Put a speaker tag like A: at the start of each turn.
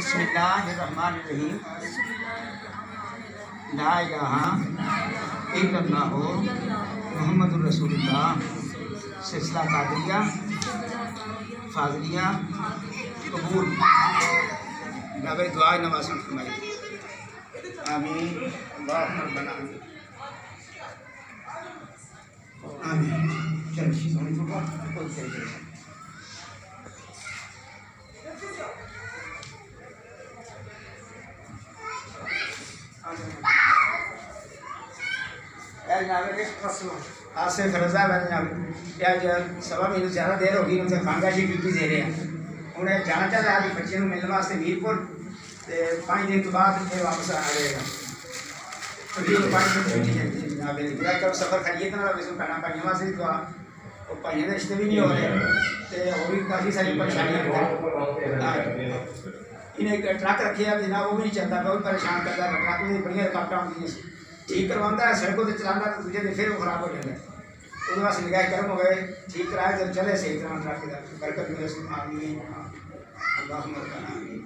A: बिस्मिल्लाहिर्रहमानिर्रहीम। ला इलाहा इल्लल्लाह मुहम्मदुर रसूलुल्लाह। सिलसिला कादरिया फाज़िलिया कबूल। नबी दुआ नवाज़ फरमाइए। आमीन। अल्लाह रब्बना आमीन। चलिए सोनी को कोई चाहिए आसिफ रज़ा जनाब सवा महीने ज़्यादा देर होगी उनसे खानगा जी ड्यूटी दे रहे हैं। उन्हें जाना चाहिए आज बच्चे को मिलने वास्ते मीरपुर 5 दिन तो बाद फिर वापस आ जाएगा। तो 5 दिन ड्यूटी है जनाब मेरा कब सफ़र करिए तो ना वैसे खाना पाइयों वास्ते तो वो पाइयों के रिश्ते भी नहीं हो रहे तो और भी काफ़ी सारी परेशानियाँ इन्हें ट्रक रखे है जनाब वो भी नहीं चलता बहुत परेशान करता है। ट्रक में बड़िया रुकावटें आती हैं ठीक करवाता है सड़कों से चलाना तो दूसरे दिन फिर वो खराब हो जाता है। उसके बाद निगाह कर्म हो गए ठीक कराए जब चले सही तरह ट्रक के बरकत मिले आमीन अल्लाहुम्मा आमीन।